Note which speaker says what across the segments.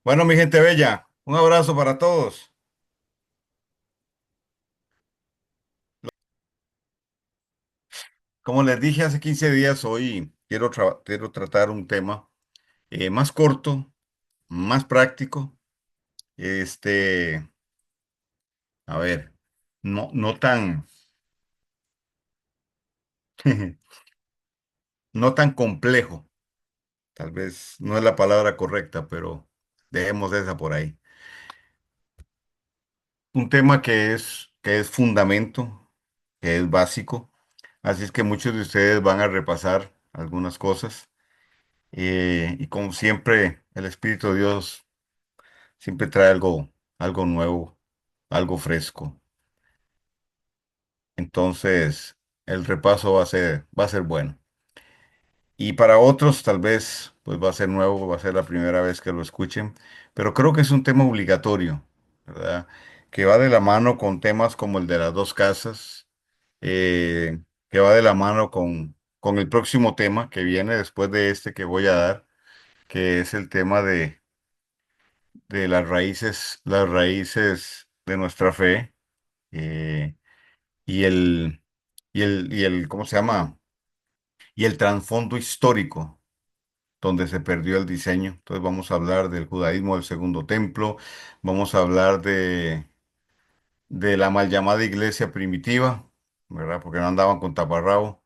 Speaker 1: Bueno, mi gente bella, un abrazo para todos. Como les dije hace 15 días, hoy quiero tratar un tema más corto, más práctico. Este, a ver, no tan, no tan complejo. Tal vez no es la palabra correcta, pero dejemos esa por ahí. Un tema que es fundamento, que es básico. Así es que muchos de ustedes van a repasar algunas cosas. Y como siempre, el Espíritu de Dios siempre trae algo nuevo, algo fresco. Entonces, el repaso va a ser bueno. Y para otros, tal vez, pues va a ser nuevo, va a ser la primera vez que lo escuchen, pero creo que es un tema obligatorio, ¿verdad? Que va de la mano con temas como el de las dos casas, que va de la mano con el próximo tema que viene después de este que voy a dar, que es el tema de las raíces de nuestra fe, eh, y ¿cómo se llama? Y el trasfondo histórico donde se perdió el diseño. Entonces vamos a hablar del judaísmo del Segundo Templo, vamos a hablar de la mal llamada iglesia primitiva, ¿verdad? Porque no andaban con taparrabo.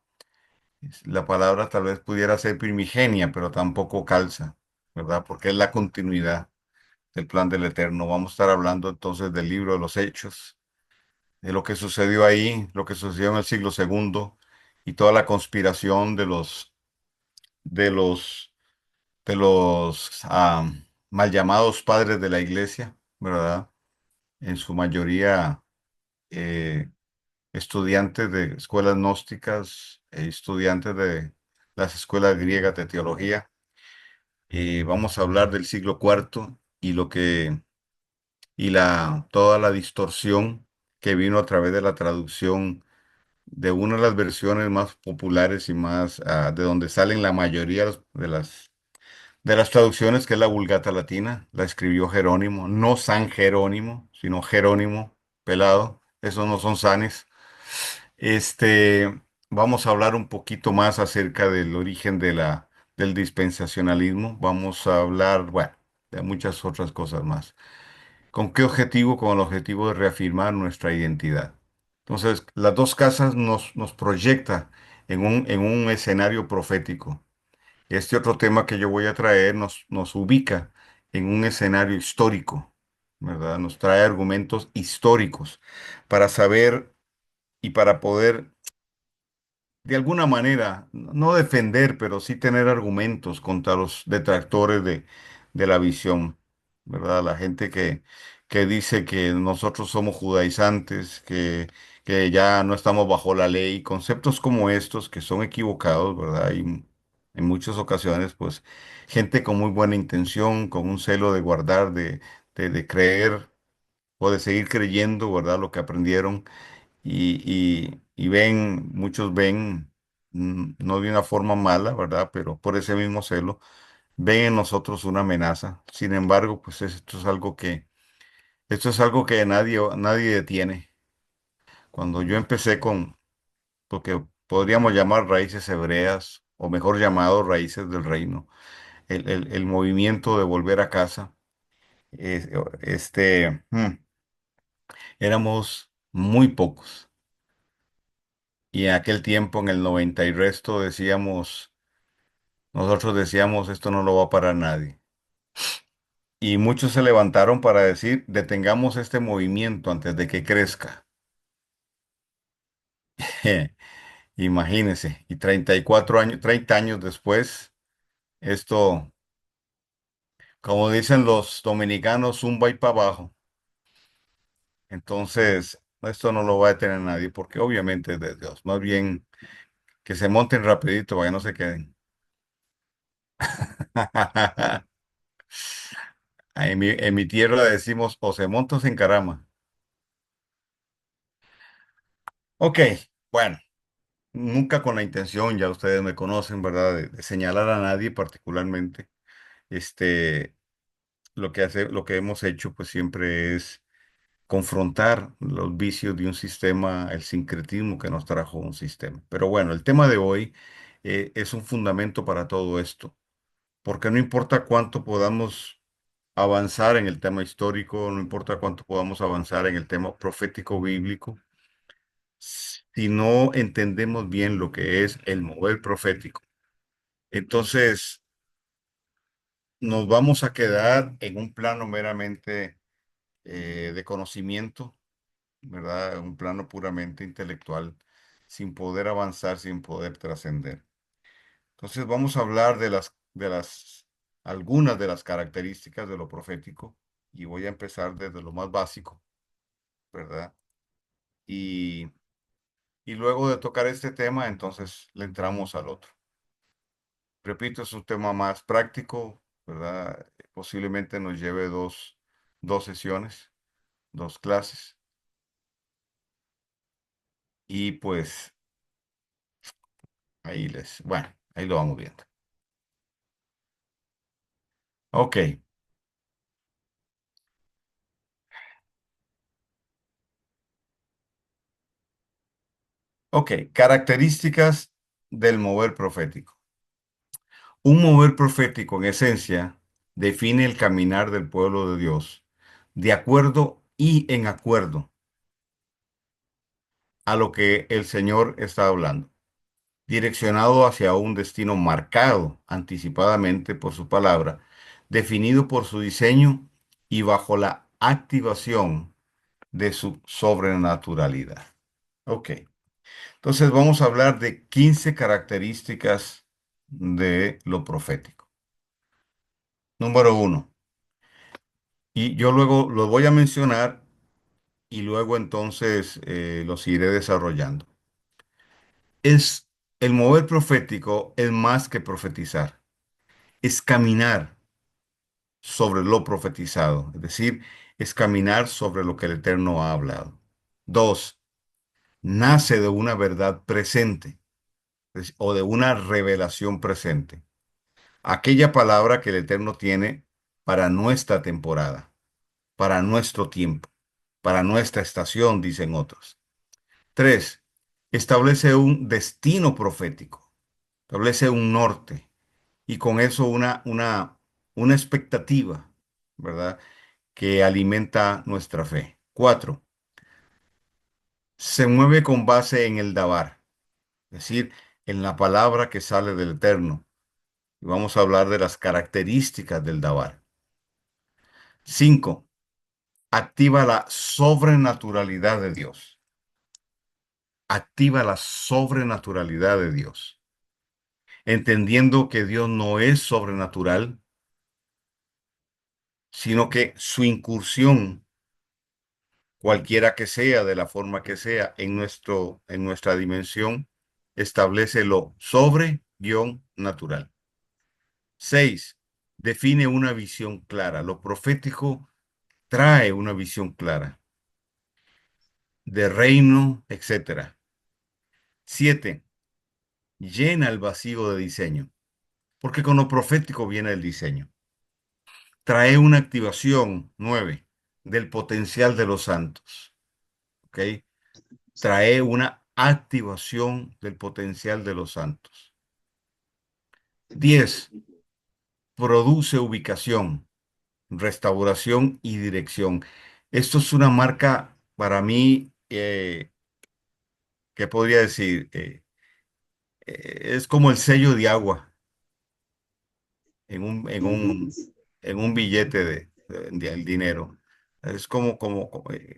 Speaker 1: La palabra tal vez pudiera ser primigenia, pero tampoco calza, ¿verdad? Porque es la continuidad del plan del Eterno. Vamos a estar hablando entonces del libro de los Hechos, de lo que sucedió ahí, lo que sucedió en el siglo segundo y toda la conspiración de los, de los mal llamados padres de la iglesia, ¿verdad? En su mayoría eh, estudiantes de escuelas gnósticas, estudiantes de las escuelas griegas de teología. Vamos a hablar del siglo cuarto y toda la distorsión que vino a través de la traducción de una de las versiones más populares y más de donde salen la mayoría de las traducciones, que es la Vulgata Latina. La escribió Jerónimo, no San Jerónimo, sino Jerónimo pelado. Esos no son sanes. Vamos a hablar un poquito más acerca del origen del dispensacionalismo. Vamos a hablar, bueno, de muchas otras cosas más. ¿Con qué objetivo? Con el objetivo de reafirmar nuestra identidad. Entonces, las dos casas nos proyecta en un escenario profético. Este otro tema que yo voy a traer nos ubica en un escenario histórico, ¿verdad? Nos trae argumentos históricos para saber y para poder de alguna manera, no defender, pero sí tener argumentos contra los detractores de la visión, ¿verdad? La gente que dice que nosotros somos judaizantes, que ya no estamos bajo la ley, conceptos como estos que son equivocados, ¿verdad? Y en muchas ocasiones, pues, gente con muy buena intención, con un celo de guardar, de creer o de seguir creyendo, ¿verdad? Lo que aprendieron y muchos ven, no de una forma mala, ¿verdad? Pero por ese mismo celo, ven en nosotros una amenaza. Sin embargo, pues esto es algo que nadie detiene. Cuando yo empecé con lo que podríamos llamar raíces hebreas, o mejor llamado raíces del reino, el movimiento de volver a casa, eh, este, mm, éramos muy pocos. Y en aquel tiempo, en el 90 y resto, nosotros decíamos, esto no lo va a parar nadie. Y muchos se levantaron para decir, detengamos este movimiento antes de que crezca. Imagínense, y 34 años, 30 años después, esto, como dicen los dominicanos, zumba y para abajo. Entonces, esto no lo va a detener nadie, porque obviamente es de Dios. Más bien, que se monten rapidito, para que no se queden. En mi tierra decimos, o se monta o se encarama. Ok, bueno, nunca con la intención, ya ustedes me conocen, ¿verdad? De señalar a nadie particularmente. Este, lo que hemos hecho, pues siempre es confrontar los vicios de un sistema, el sincretismo que nos trajo un sistema. Pero bueno, el tema de hoy es un fundamento para todo esto, porque no importa cuánto podamos avanzar en el tema histórico, no importa cuánto podamos avanzar en el tema profético bíblico, si no entendemos bien lo que es el mover profético, entonces nos vamos a quedar en un plano meramente de conocimiento, ¿verdad? Un plano puramente intelectual, sin poder avanzar, sin poder trascender. Entonces vamos a hablar algunas de las características de lo profético y voy a empezar desde lo más básico, ¿verdad? Y, y luego de tocar este tema, entonces le entramos al otro. Repito, es un tema más práctico, ¿verdad? Posiblemente nos lleve dos sesiones, dos clases y pues bueno, ahí lo vamos viendo. Ok, ok, características del mover profético. Un mover profético, en esencia, define el caminar del pueblo de Dios de acuerdo y en acuerdo a lo que el Señor está hablando, direccionado hacia un destino marcado anticipadamente por su palabra, definido por su diseño y bajo la activación de su sobrenaturalidad. Ok, entonces vamos a hablar de 15 características de lo profético. Número uno, y yo luego los voy a mencionar y luego entonces los iré desarrollando. Es el mover profético es más que profetizar, es caminar sobre lo profetizado, es decir, es caminar sobre lo que el Eterno ha hablado. Dos, nace de una verdad presente o de una revelación presente. Aquella palabra que el Eterno tiene para nuestra temporada, para nuestro tiempo, para nuestra estación, dicen otros. Tres, establece un destino profético, establece un norte y con eso una expectativa, ¿verdad? Que alimenta nuestra fe. Cuatro, se mueve con base en el Dabar, es decir, en la palabra que sale del Eterno. Y vamos a hablar de las características del Dabar. Cinco, activa la sobrenaturalidad de Dios. Activa la sobrenaturalidad de Dios. Entendiendo que Dios no es sobrenatural, sino que su incursión, cualquiera que sea, de la forma que sea, en nuestra dimensión, establece lo sobre-natural. Seis, define una visión clara. Lo profético trae una visión clara de reino, etcétera. Siete, llena el vacío de diseño, porque con lo profético viene el diseño. Trae una activación, nueve, del potencial de los santos, ¿ok? Trae una activación del potencial de los santos. 10, produce ubicación, restauración y dirección. Esto es una marca para mí, ¿qué podría decir? Es como el sello de agua en en un billete del dinero. Es como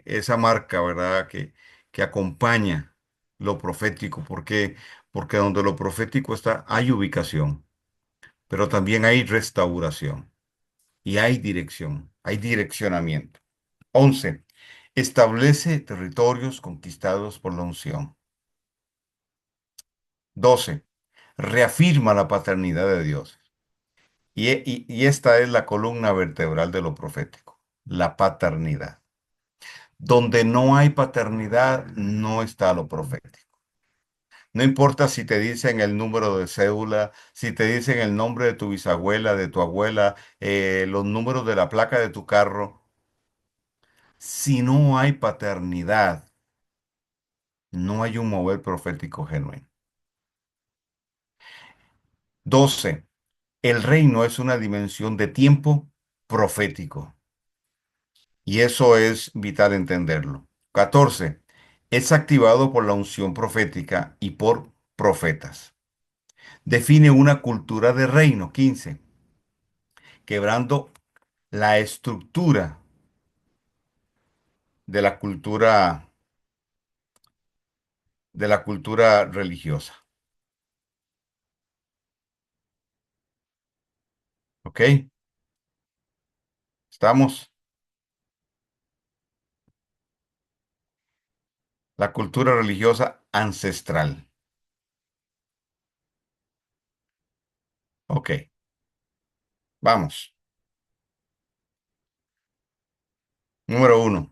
Speaker 1: esa marca, ¿verdad? Que acompaña lo profético. ¿Por qué? Porque donde lo profético está, hay ubicación, pero también hay restauración y hay dirección, hay direccionamiento. 11. Establece territorios conquistados por la unción. 12. Reafirma la paternidad de Dios. Y esta es la columna vertebral de lo profético, la paternidad. Donde no hay paternidad, no está lo profético. No importa si te dicen el número de cédula, si te dicen el nombre de tu bisabuela, de tu abuela, los números de la placa de tu carro. Si no hay paternidad, no hay un mover profético genuino. 12. El reino es una dimensión de tiempo profético. Y eso es vital entenderlo. 14. Es activado por la unción profética y por profetas. Define una cultura de reino. 15. Quebrando la estructura de la cultura religiosa. ¿Ok? ¿Estamos? La cultura religiosa ancestral. Ok, vamos. Número uno.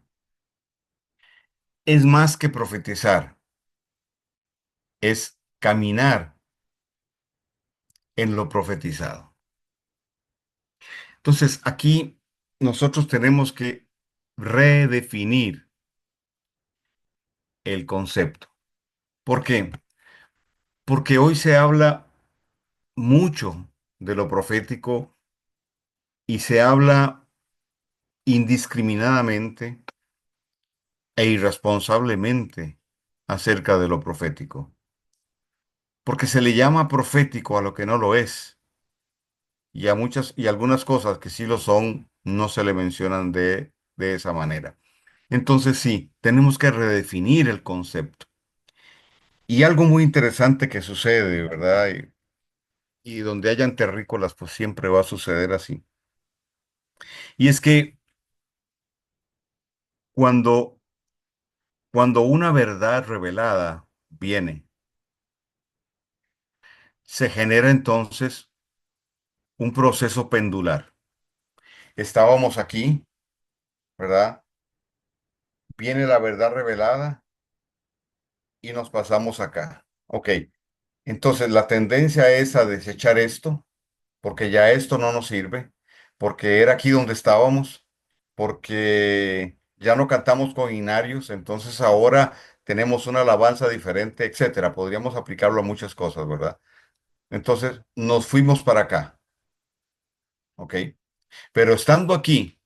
Speaker 1: Es más que profetizar, es caminar en lo profetizado. Entonces, aquí nosotros tenemos que redefinir el concepto. ¿Por qué? Porque hoy se habla mucho de lo profético y se habla indiscriminadamente e irresponsablemente acerca de lo profético. Porque se le llama profético a lo que no lo es. Y a muchas y algunas cosas que sí lo son, no se le mencionan de esa manera. Entonces sí, tenemos que redefinir el concepto. Y algo muy interesante que sucede, ¿verdad? Y donde hayan terrícolas, pues siempre va a suceder así. Y es que cuando, cuando una verdad revelada viene, se genera entonces un proceso pendular. Estábamos aquí, ¿verdad? Viene la verdad revelada y nos pasamos acá. Ok, entonces la tendencia es a desechar esto, porque ya esto no nos sirve, porque era aquí donde estábamos, porque ya no cantamos con inarios, entonces ahora tenemos una alabanza diferente, etcétera. Podríamos aplicarlo a muchas cosas, ¿verdad? Entonces nos fuimos para acá, ¿ok? Pero estando aquí,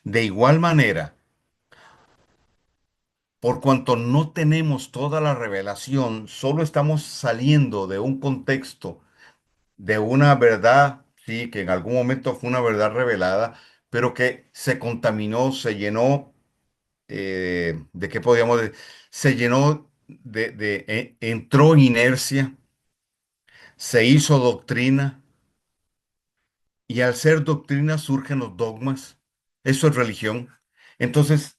Speaker 1: de igual manera, por cuanto no tenemos toda la revelación, solo estamos saliendo de un contexto, de una verdad, sí, que en algún momento fue una verdad revelada, pero que se contaminó, se llenó, ¿de qué podríamos decir? Se llenó entró en inercia, se hizo doctrina, y al ser doctrina surgen los dogmas. Eso es religión. Entonces,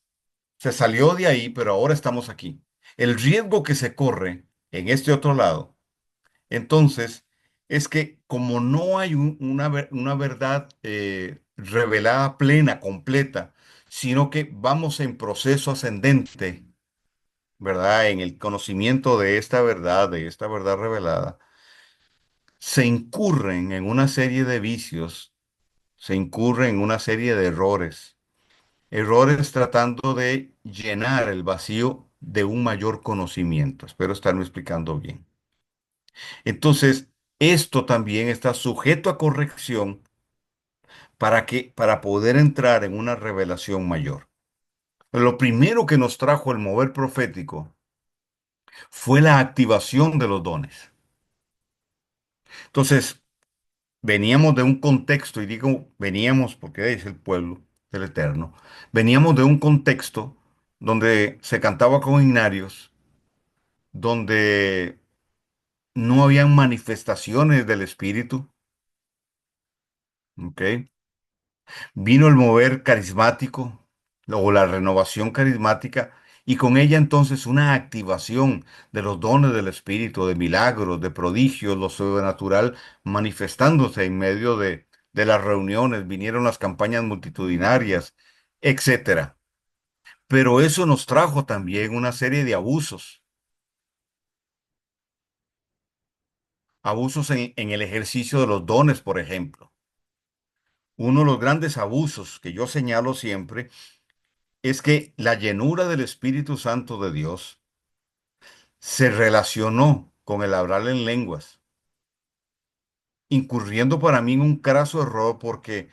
Speaker 1: se salió de ahí, pero ahora estamos aquí. El riesgo que se corre en este otro lado, entonces, es que como no hay una verdad revelada plena, completa, sino que vamos en proceso ascendente, ¿verdad? En el conocimiento de esta verdad revelada, se incurren en una serie de vicios, se incurren en una serie de errores. Errores tratando de llenar el vacío de un mayor conocimiento. Espero estarme explicando bien. Entonces, esto también está sujeto a corrección para poder entrar en una revelación mayor. Lo primero que nos trajo el mover profético fue la activación de los dones. Entonces, veníamos de un contexto, y digo veníamos porque es el pueblo del Eterno, veníamos de un contexto donde se cantaba con himnarios, donde no habían manifestaciones del Espíritu, ¿ok? Vino el mover carismático o la renovación carismática y con ella entonces una activación de los dones del Espíritu, de milagros, de prodigios, lo sobrenatural manifestándose en medio de las reuniones, vinieron las campañas multitudinarias, etcétera. Pero eso nos trajo también una serie de abusos, Abusos en el ejercicio de los dones, por ejemplo. Uno de los grandes abusos que yo señalo siempre es que la llenura del Espíritu Santo de Dios se relacionó con el hablar en lenguas, incurriendo para mí en un craso error porque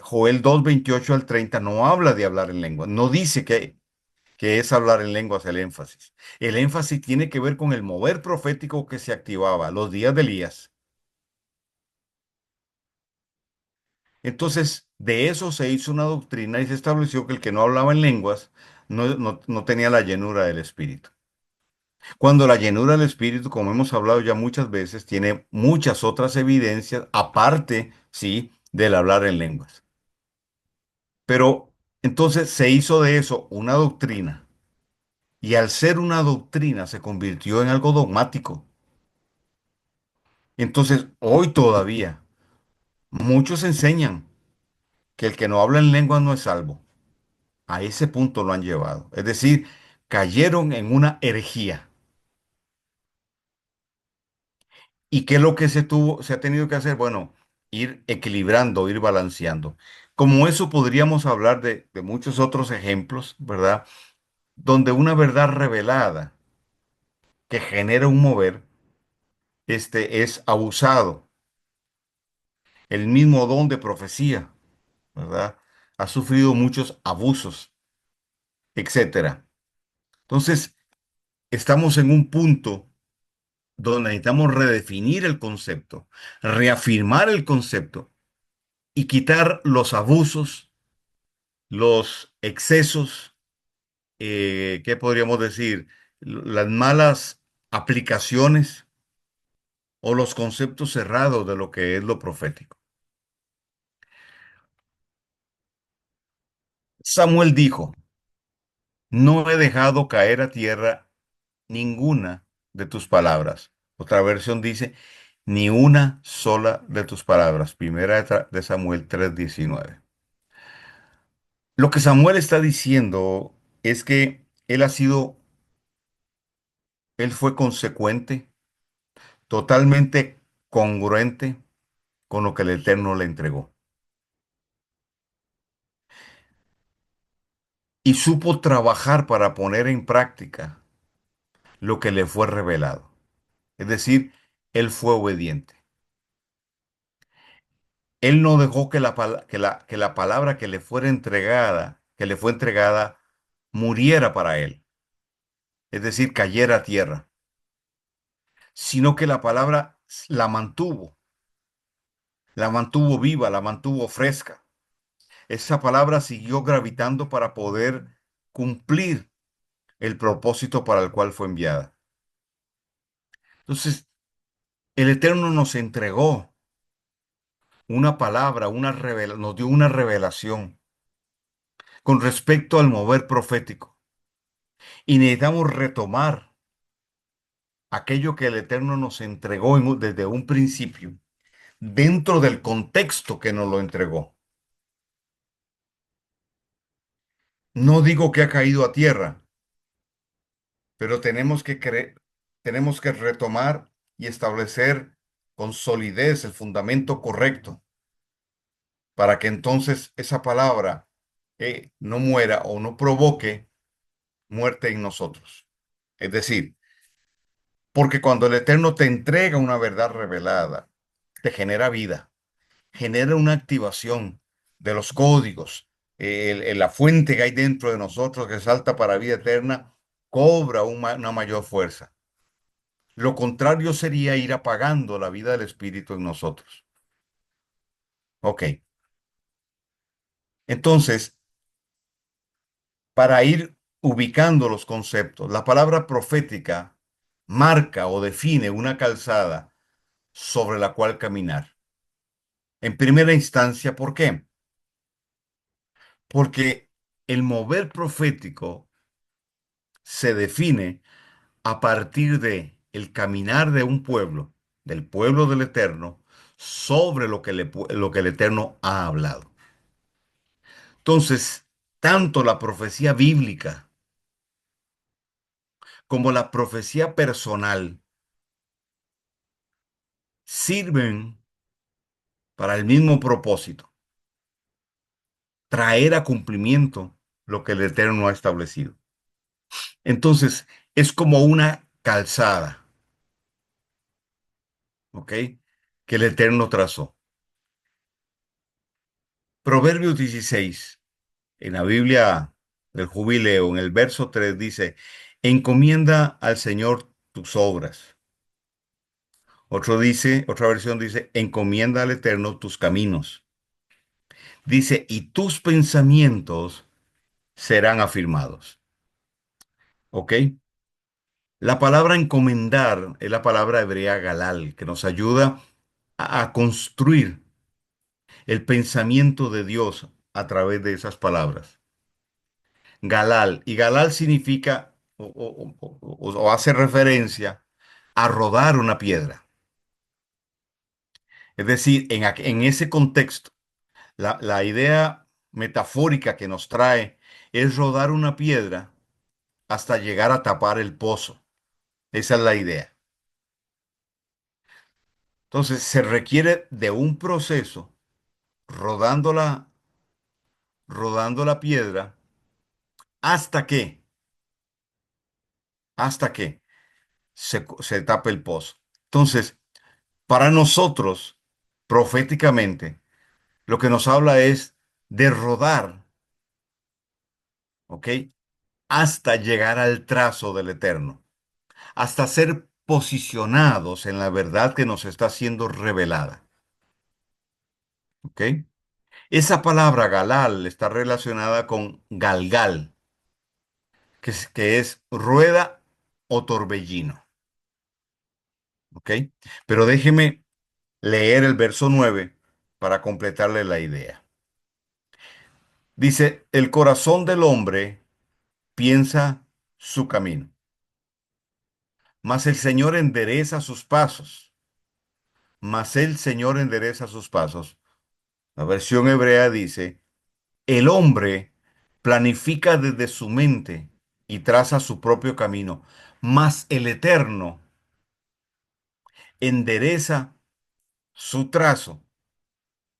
Speaker 1: Joel 2:28 al 30 no habla de hablar en lenguas, no dice que es hablar en lenguas el énfasis. El énfasis tiene que ver con el mover profético que se activaba los días de Elías. Entonces, de eso se hizo una doctrina y se estableció que el que no hablaba en lenguas no tenía la llenura del Espíritu. Cuando la llenura del Espíritu, como hemos hablado ya muchas veces, tiene muchas otras evidencias, aparte, sí, del hablar en lenguas. Pero entonces se hizo de eso una doctrina y al ser una doctrina se convirtió en algo dogmático. Entonces, hoy todavía muchos enseñan que el que no habla en lenguas no es salvo. A ese punto lo han llevado. Es decir, cayeron en una herejía. ¿Y qué es lo que se ha tenido que hacer? Bueno, ir equilibrando, ir balanceando. Como eso podríamos hablar de muchos otros ejemplos, ¿verdad? Donde una verdad revelada que genera un mover, es abusado. El mismo don de profecía, ¿verdad? Ha sufrido muchos abusos, etcétera. Entonces, estamos en un punto donde necesitamos redefinir el concepto, reafirmar el concepto y quitar los abusos, los excesos, ¿qué podríamos decir? Las malas aplicaciones o los conceptos cerrados de lo que es lo profético. Samuel dijo, no he dejado caer a tierra ninguna de tus palabras. Otra versión dice, ni una sola de tus palabras. Primera de Samuel 3:19. Lo que Samuel está diciendo es que él fue consecuente, totalmente congruente con lo que el Eterno le entregó. Y supo trabajar para poner en práctica lo que le fue revelado. Es decir, él fue obediente. Él no dejó que la palabra que le fue entregada, muriera para él. Es decir, cayera a tierra, sino que la palabra la mantuvo viva, la mantuvo fresca. Esa palabra siguió gravitando para poder cumplir el propósito para el cual fue enviada. Entonces, el Eterno nos entregó una palabra, nos dio una revelación con respecto al mover profético. Y necesitamos retomar aquello que el Eterno nos entregó desde un principio, dentro del contexto que nos lo entregó. No digo que ha caído a tierra, pero tenemos que retomar y establecer con solidez el fundamento correcto para que entonces esa palabra no muera o no provoque muerte en nosotros. Es decir, porque cuando el Eterno te entrega una verdad revelada, te genera vida, genera una activación de los códigos, la fuente que hay dentro de nosotros que salta para vida eterna, cobra una mayor fuerza. Lo contrario sería ir apagando la vida del Espíritu en nosotros. Ok, entonces, para ir ubicando los conceptos, la palabra profética marca o define una calzada sobre la cual caminar. En primera instancia, ¿por qué? Porque el mover profético se define a partir de el caminar de un pueblo, del pueblo del Eterno, sobre lo que el Eterno ha hablado. Entonces, tanto la profecía bíblica como la profecía personal sirven para el mismo propósito, traer a cumplimiento lo que el Eterno ha establecido. Entonces, es como una calzada, ¿ok? Que el Eterno trazó. Proverbios 16, en la Biblia del Jubileo, en el verso 3 dice, encomienda al Señor tus obras. Otra versión dice, encomienda al Eterno tus caminos. Dice, y tus pensamientos serán afirmados. ¿Ok? La palabra encomendar es la palabra hebrea galal, que nos ayuda a construir el pensamiento de Dios a través de esas palabras. Galal, y galal significa o hace referencia a rodar una piedra. Es decir, en ese contexto, la idea metafórica que nos trae es rodar una piedra hasta llegar a tapar el pozo. Esa es la idea. Entonces, se requiere de un proceso rodando rodando la piedra hasta hasta que se tape el pozo. Entonces, para nosotros, proféticamente, lo que nos habla es de rodar, ¿ok? Hasta llegar al trazo del Eterno, hasta ser posicionados en la verdad que nos está siendo revelada, ¿ok? Esa palabra galal está relacionada con galgal, que es rueda o torbellino, ¿ok? Pero déjeme leer el verso 9 para completarle la idea. Dice, el corazón del hombre piensa su camino, mas el Señor endereza sus pasos, mas el Señor endereza sus pasos. La versión hebrea dice, el hombre planifica desde su mente y traza su propio camino, mas el Eterno endereza su trazo,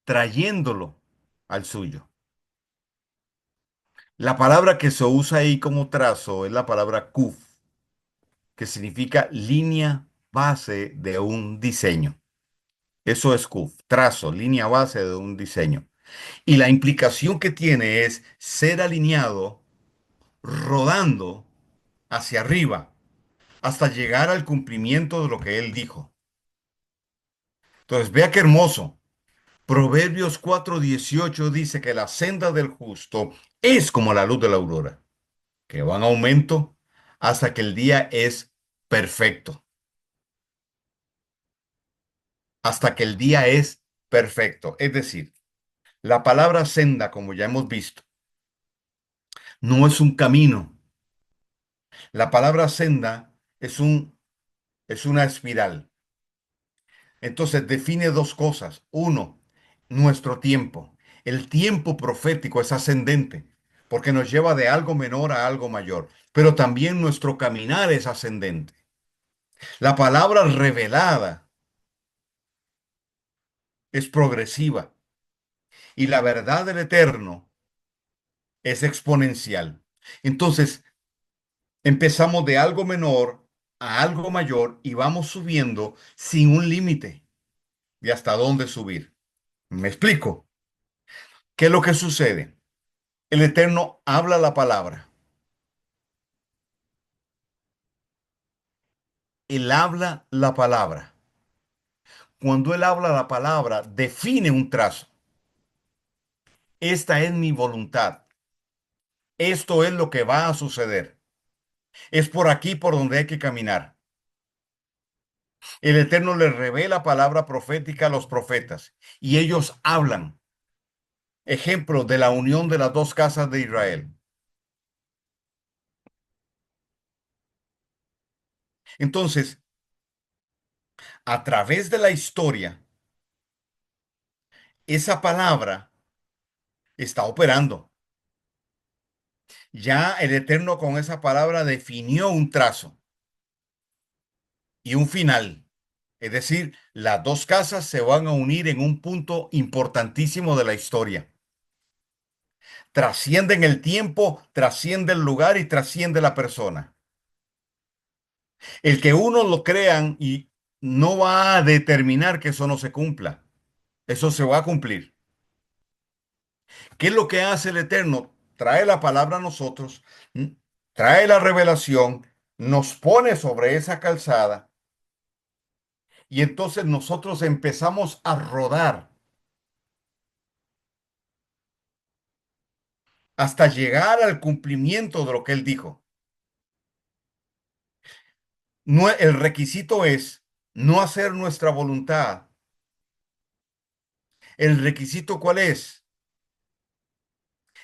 Speaker 1: trayéndolo al suyo. La palabra que se usa ahí como trazo es la palabra kuf, que significa línea base de un diseño. Eso es kuf, trazo, línea base de un diseño. Y la implicación que tiene es ser alineado, rodando hacia arriba, hasta llegar al cumplimiento de lo que él dijo. Entonces, vea qué hermoso. Proverbios 4:18 dice que la senda del justo es como la luz de la aurora, que va en aumento hasta que el día es perfecto, hasta que el día es perfecto. Es decir, la palabra senda, como ya hemos visto, no es un camino. La palabra senda es una espiral. Entonces define dos cosas. Uno, nuestro tiempo. El tiempo profético es ascendente porque nos lleva de algo menor a algo mayor, pero también nuestro caminar es ascendente. La palabra revelada es progresiva y la verdad del Eterno es exponencial. Entonces, empezamos de algo menor a algo mayor y vamos subiendo sin un límite de hasta dónde subir. ¿Me explico? ¿Qué es lo que sucede? El Eterno habla la palabra. Él habla la palabra. Cuando Él habla la palabra, define un trazo. Esta es mi voluntad. Esto es lo que va a suceder. Es por aquí por donde hay que caminar. El Eterno le revela palabra profética a los profetas y ellos hablan. Ejemplo de la unión de las dos casas de Israel. Entonces, a través de la historia, esa palabra está operando. Ya el Eterno con esa palabra definió un trazo y un final. Es decir, las dos casas se van a unir en un punto importantísimo de la historia. Trascienden el tiempo, trasciende el lugar y trasciende la persona. El que uno lo crean y no va a determinar que eso no se cumpla. Eso se va a cumplir. ¿Qué es lo que hace el Eterno? Trae la palabra a nosotros, trae la revelación, nos pone sobre esa calzada y entonces nosotros empezamos a rodar hasta llegar al cumplimiento de lo que Él dijo. No, el requisito es no hacer nuestra voluntad. ¿El requisito cuál es?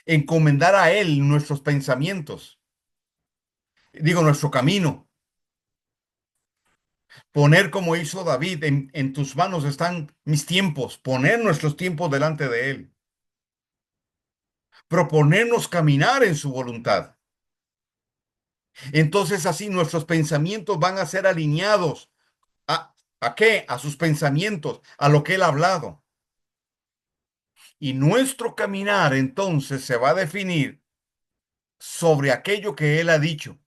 Speaker 1: Encomendar a Él nuestros pensamientos, digo, nuestro camino. Poner como hizo David, en tus manos están mis tiempos, poner nuestros tiempos delante de Él, proponernos caminar en su voluntad. Entonces así nuestros pensamientos van a ser alineados. ¿A qué? A sus pensamientos, a lo que Él ha hablado. Y nuestro caminar entonces se va a definir sobre aquello que Él ha dicho.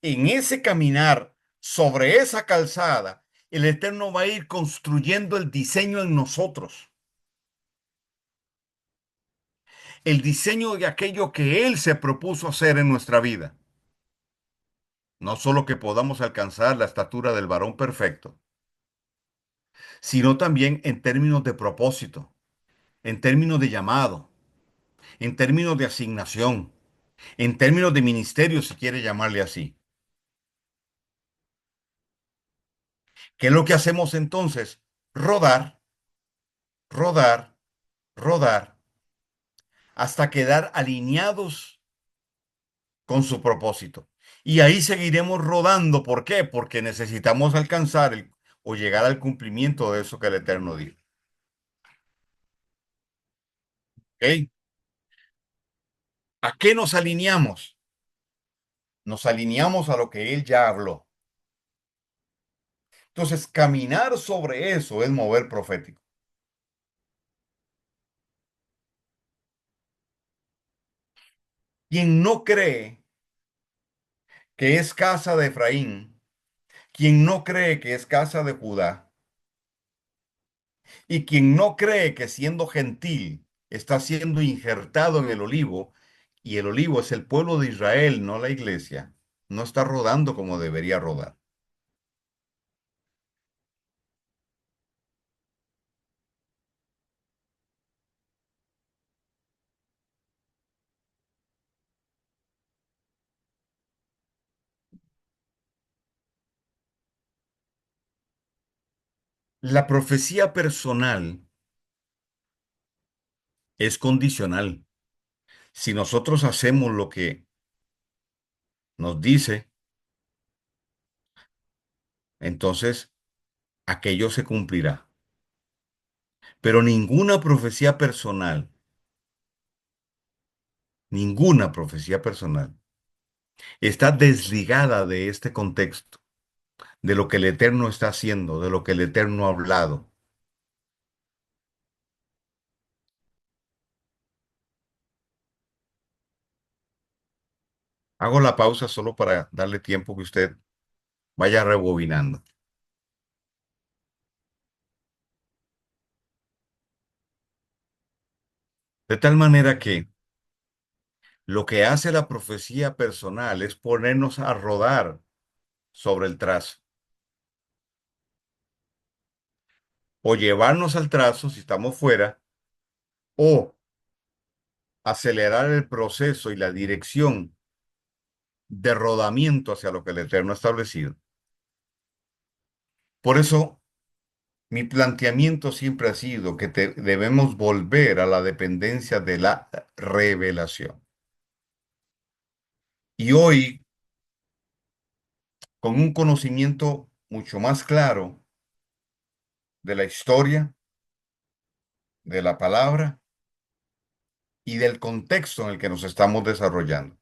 Speaker 1: En ese caminar sobre esa calzada, el Eterno va a ir construyendo el diseño en nosotros, el diseño de aquello que Él se propuso hacer en nuestra vida. No solo que podamos alcanzar la estatura del varón perfecto, sino también en términos de propósito, en términos de llamado, en términos de asignación, en términos de ministerio, si quiere llamarle así. ¿Qué es lo que hacemos entonces? Rodar, rodar, rodar, hasta quedar alineados con su propósito. Y ahí seguiremos rodando. ¿Por qué? Porque necesitamos alcanzar o llegar al cumplimiento de eso que el Eterno dijo. ¿Ok? ¿A qué nos alineamos? Nos alineamos a lo que Él ya habló. Entonces, caminar sobre eso es mover profético. Quien no cree que es casa de Efraín, quien no cree que es casa de Judá, y quien no cree que siendo gentil está siendo injertado en el olivo, y el olivo es el pueblo de Israel, no la iglesia, no está rodando como debería rodar. La profecía personal es condicional. Si nosotros hacemos lo que nos dice, entonces aquello se cumplirá. Pero ninguna profecía personal está desligada de este contexto, de lo que el Eterno está haciendo, de lo que el Eterno ha hablado. Hago la pausa solo para darle tiempo que usted vaya rebobinando. De tal manera que lo que hace la profecía personal es ponernos a rodar sobre el trazo o llevarnos al trazo si estamos fuera o acelerar el proceso y la dirección de rodamiento hacia lo que el Eterno ha establecido. Por eso, mi planteamiento siempre ha sido que debemos volver a la dependencia de la revelación. Y hoy, con un conocimiento mucho más claro de la historia, de la palabra y del contexto en el que nos estamos desarrollando.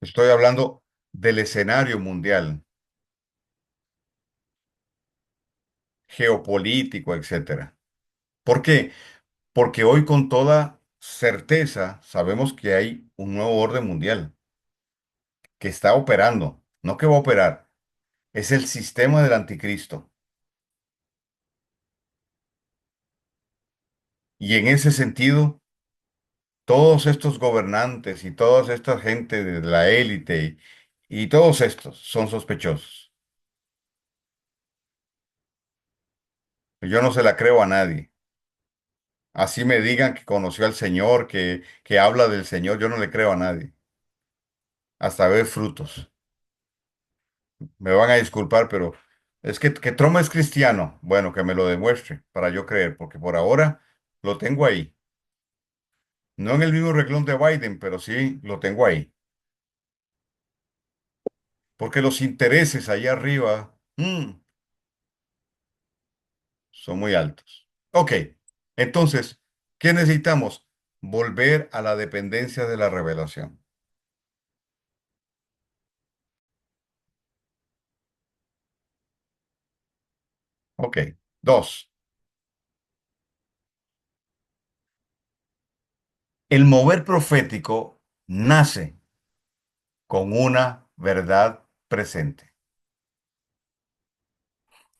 Speaker 1: Estoy hablando del escenario mundial, geopolítico, etcétera. ¿Por qué? Porque hoy con toda certeza sabemos que hay un nuevo orden mundial que está operando, no que va a operar, es el sistema del anticristo. Y en ese sentido, todos estos gobernantes y toda esta gente de la élite y todos estos son sospechosos. Yo no se la creo a nadie. Así me digan que conoció al Señor, que habla del Señor, yo no le creo a nadie. Hasta ver frutos. Me van a disculpar, pero es que Trump es cristiano. Bueno, que me lo demuestre para yo creer, porque por ahora lo tengo ahí. No en el mismo renglón de Biden, pero sí lo tengo ahí. Porque los intereses allá arriba son muy altos. Ok, entonces, ¿qué necesitamos? Volver a la dependencia de la revelación. Ok, dos, el mover profético nace con una verdad presente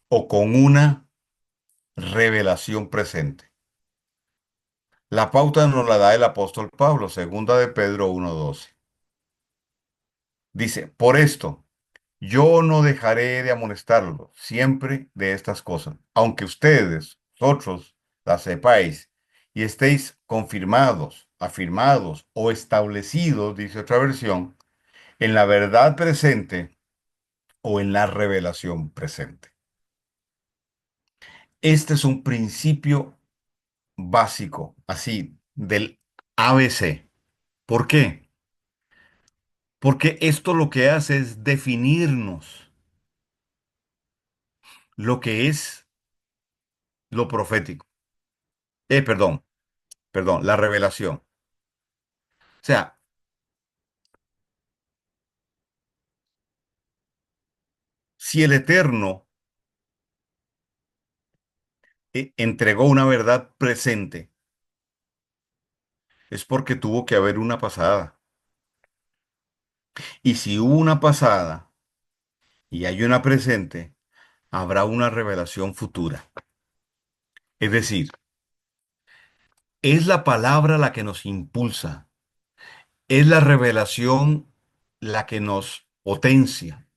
Speaker 1: o con una revelación presente. La pauta nos la da el apóstol Pablo, segunda de Pedro 1:12. Dice, por esto, yo no dejaré de amonestarlo siempre de estas cosas, aunque ustedes, vosotros, las sepáis y estéis confirmados, afirmados o establecidos, dice otra versión, en la verdad presente o en la revelación presente. Este es un principio básico, así, del ABC. ¿Por qué? Porque esto lo que hace es definirnos lo que es lo profético. Perdón, perdón, la revelación. O sea, si el Eterno entregó una verdad presente, es porque tuvo que haber una pasada. Y si hubo una pasada y hay una presente, habrá una revelación futura. Es decir, es la palabra la que nos impulsa, es la revelación la que nos potencia,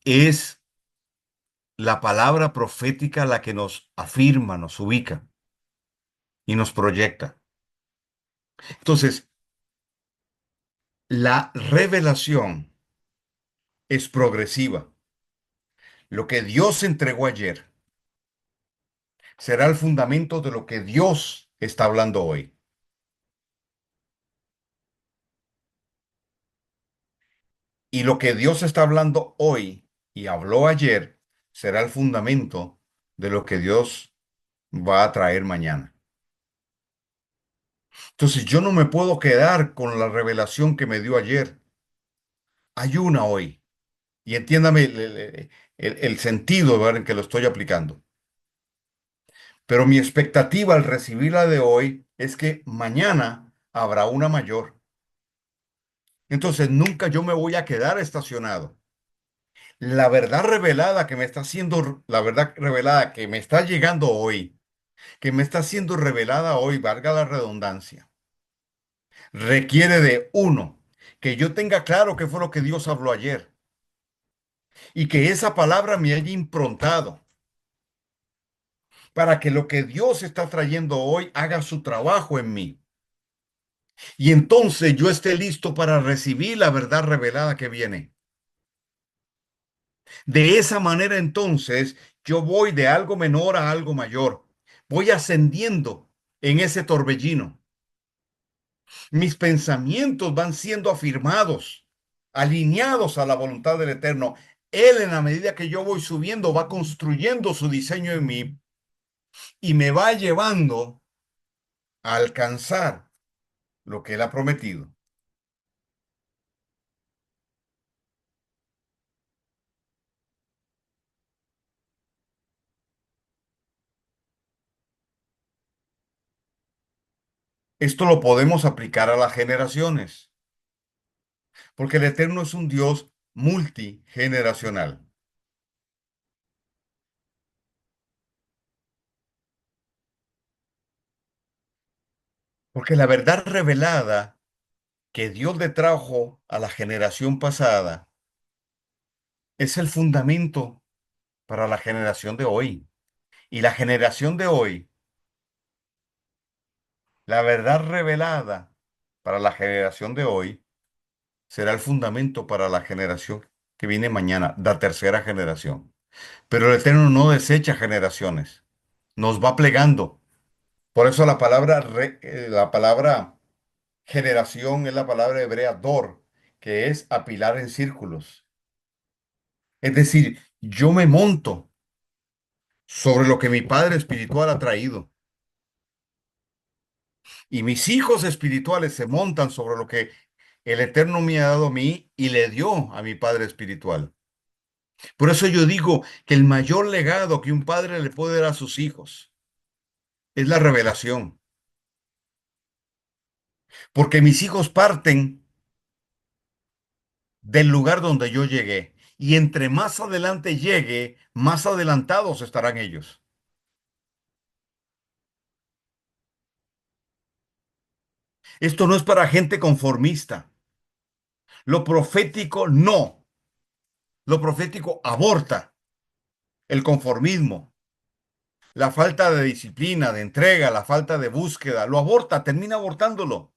Speaker 1: es la palabra profética la que nos afirma, nos ubica y nos proyecta. Entonces, la revelación es progresiva. Lo que Dios entregó ayer será el fundamento de lo que Dios está hablando hoy. Y lo que Dios está hablando hoy y habló ayer será el fundamento de lo que Dios va a traer mañana. Entonces yo no me puedo quedar con la revelación que me dio ayer. Hay una hoy. Y entiéndame el sentido, ¿verdad?, en que lo estoy aplicando. Pero mi expectativa al recibir la de hoy es que mañana habrá una mayor. Entonces nunca yo me voy a quedar estacionado. La verdad revelada que me está siendo, la verdad revelada que me está llegando hoy, que me está siendo revelada hoy, valga la redundancia, requiere de uno, que yo tenga claro qué fue lo que Dios habló ayer y que esa palabra me haya improntado para que lo que Dios está trayendo hoy haga su trabajo en mí. Y entonces yo esté listo para recibir la verdad revelada que viene. De esa manera entonces yo voy de algo menor a algo mayor. Voy ascendiendo en ese torbellino. Mis pensamientos van siendo afirmados, alineados a la voluntad del Eterno. Él, en la medida que yo voy subiendo, va construyendo su diseño en mí y me va llevando a alcanzar lo que Él ha prometido. Esto lo podemos aplicar a las generaciones, porque el Eterno es un Dios multigeneracional. Porque la verdad revelada que Dios le trajo a la generación pasada es el fundamento para la generación de hoy. Y la generación de hoy, la verdad revelada para la generación de hoy, será el fundamento para la generación que viene mañana, la tercera generación. Pero el Eterno no desecha generaciones, nos va plegando. Por eso la palabra generación es la palabra hebrea dor, que es apilar en círculos. Es decir, yo me monto sobre lo que mi padre espiritual ha traído y mis hijos espirituales se montan sobre lo que el Eterno me ha dado a mí y le dio a mi padre espiritual. Por eso yo digo que el mayor legado que un padre le puede dar a sus hijos es la revelación, porque mis hijos parten del lugar donde yo llegué y entre más adelante llegue, más adelantados estarán ellos. Esto no es para gente conformista. Lo profético no. Lo profético aborta el conformismo, la falta de disciplina, de entrega, la falta de búsqueda. Lo aborta, termina abortándolo.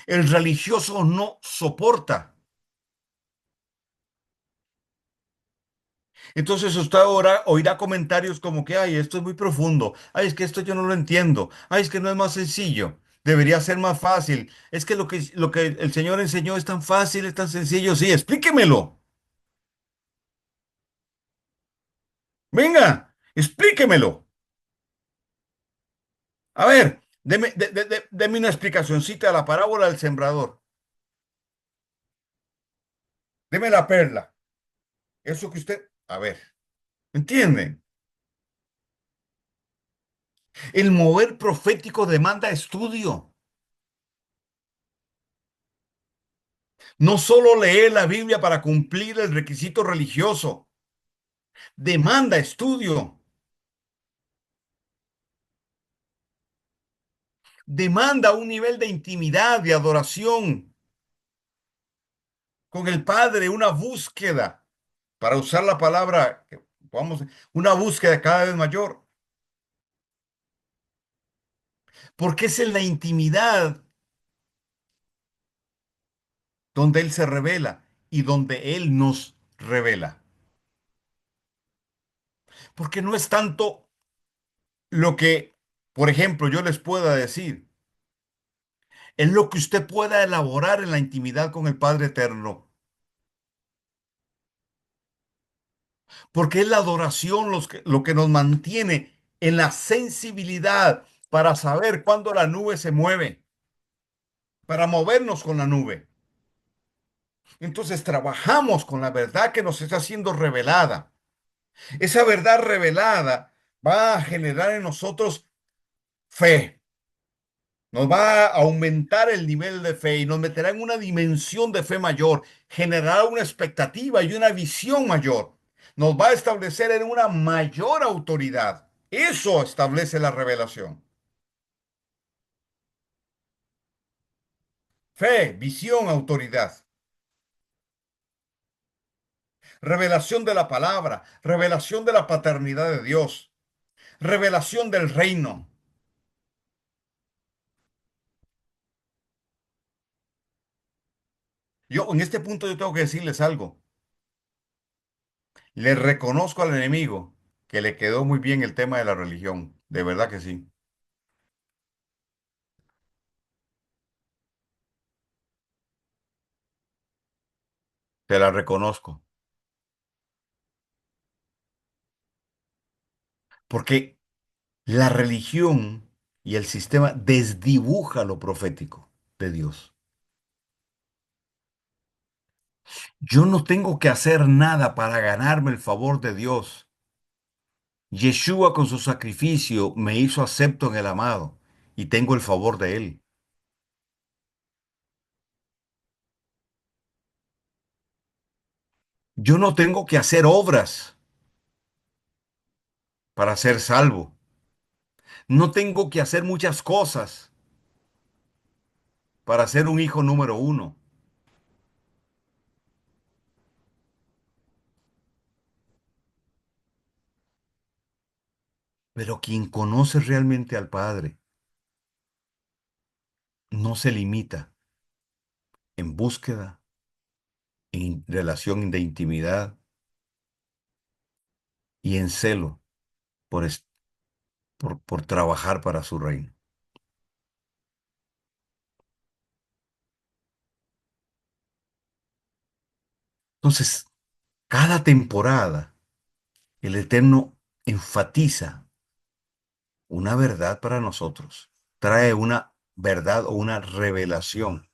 Speaker 1: El religioso no soporta. Entonces usted ahora oirá comentarios como que, ay, esto es muy profundo. Ay, es que esto yo no lo entiendo. Ay, es que no es más sencillo. Debería ser más fácil. Es que lo que el Señor enseñó es tan fácil, es tan sencillo. Sí, explíquemelo. Venga, explíquemelo. A ver, deme una explicacióncita de la parábola del sembrador. Deme la perla. Eso que usted, a ver, ¿entienden? El mover profético demanda estudio. No solo leer la Biblia para cumplir el requisito religioso. Demanda estudio. Demanda un nivel de intimidad, de adoración con el Padre, una búsqueda, para usar la palabra, vamos, una búsqueda cada vez mayor. Porque es en la intimidad donde Él se revela y donde Él nos revela. Porque no es tanto lo que, por ejemplo, yo les pueda decir, es lo que usted pueda elaborar en la intimidad con el Padre Eterno. Porque es la adoración lo que nos mantiene en la sensibilidad para saber cuándo la nube se mueve, para movernos con la nube. Entonces trabajamos con la verdad que nos está siendo revelada. Esa verdad revelada va a generar en nosotros fe. Nos va a aumentar el nivel de fe y nos meterá en una dimensión de fe mayor, generará una expectativa y una visión mayor. Nos va a establecer en una mayor autoridad. Eso establece la revelación. Fe, visión, autoridad. Revelación de la palabra, revelación de la paternidad de Dios, revelación del reino. Yo en este punto yo tengo que decirles algo. Le reconozco al enemigo que le quedó muy bien el tema de la religión. De verdad que sí. Te la reconozco. Porque la religión y el sistema desdibuja lo profético de Dios. Yo no tengo que hacer nada para ganarme el favor de Dios. Yeshua con su sacrificio me hizo acepto en el amado y tengo el favor de él. Yo no tengo que hacer obras para ser salvo. No tengo que hacer muchas cosas para ser un hijo número uno. Pero quien conoce realmente al Padre no se limita en búsqueda, en relación de intimidad y en celo por, por trabajar para su reino. Entonces, cada temporada, el Eterno enfatiza una verdad para nosotros, trae una verdad o una revelación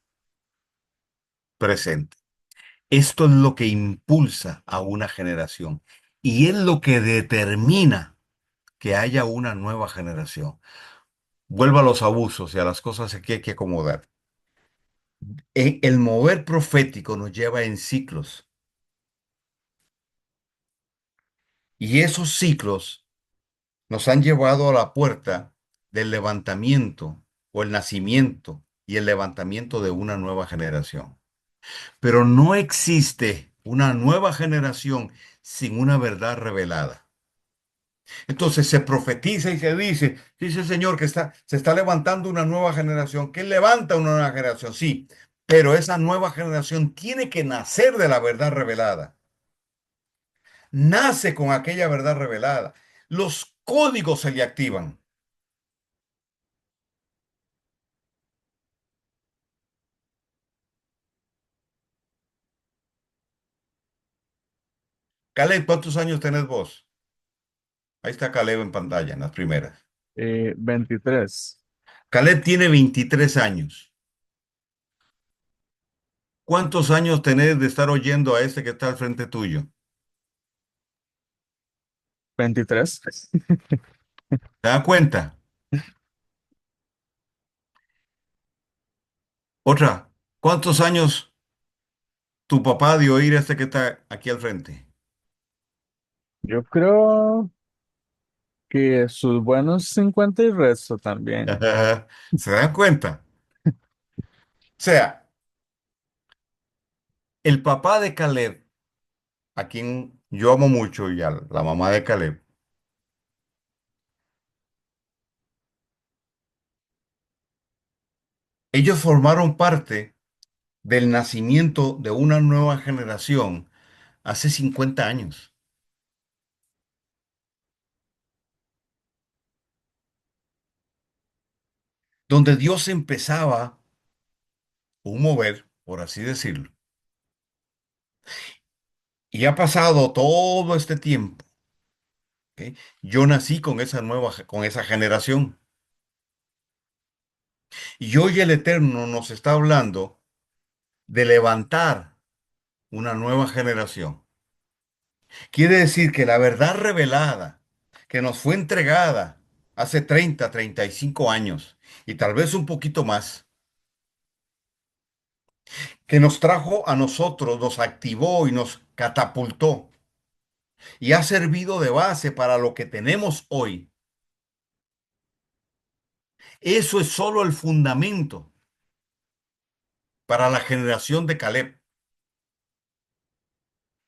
Speaker 1: presente. Esto es lo que impulsa a una generación y es lo que determina que haya una nueva generación. Vuelva a los abusos y a las cosas que hay que acomodar. El mover profético nos lleva en ciclos y esos ciclos nos han llevado a la puerta del levantamiento o el nacimiento y el levantamiento de una nueva generación. Pero no existe una nueva generación sin una verdad revelada. Entonces se profetiza y se dice el Señor que se está levantando una nueva generación, que Él levanta una nueva generación, sí, pero esa nueva generación tiene que nacer de la verdad revelada. Nace con aquella verdad revelada. Los códigos se le activan. Caleb, ¿cuántos años tenés vos? Ahí está Caleb en pantalla, en las primeras.
Speaker 2: 23,
Speaker 1: Caleb tiene 23 años. ¿Cuántos años tenés de estar oyendo a este que está al frente tuyo?
Speaker 2: 23.
Speaker 1: ¿Te das cuenta? Otra, ¿cuántos años tu papá de oír a este que está aquí al frente?
Speaker 2: Yo creo que sus buenos 50 y resto también.
Speaker 1: ¿Se dan cuenta? O sea, el papá de Caleb, a quien yo amo mucho, y a la mamá de Caleb, ellos formaron parte del nacimiento de una nueva generación hace 50 años, donde Dios empezaba un mover, por así decirlo. Y ha pasado todo este tiempo, ¿ok? Yo nací con esa con esa generación. Y hoy el Eterno nos está hablando de levantar una nueva generación. Quiere decir que la verdad revelada, que nos fue entregada hace 30, 35 años, y tal vez un poquito más, que nos trajo a nosotros, nos activó y nos catapultó, y ha servido de base para lo que tenemos hoy. Eso es solo el fundamento para la generación de Caleb.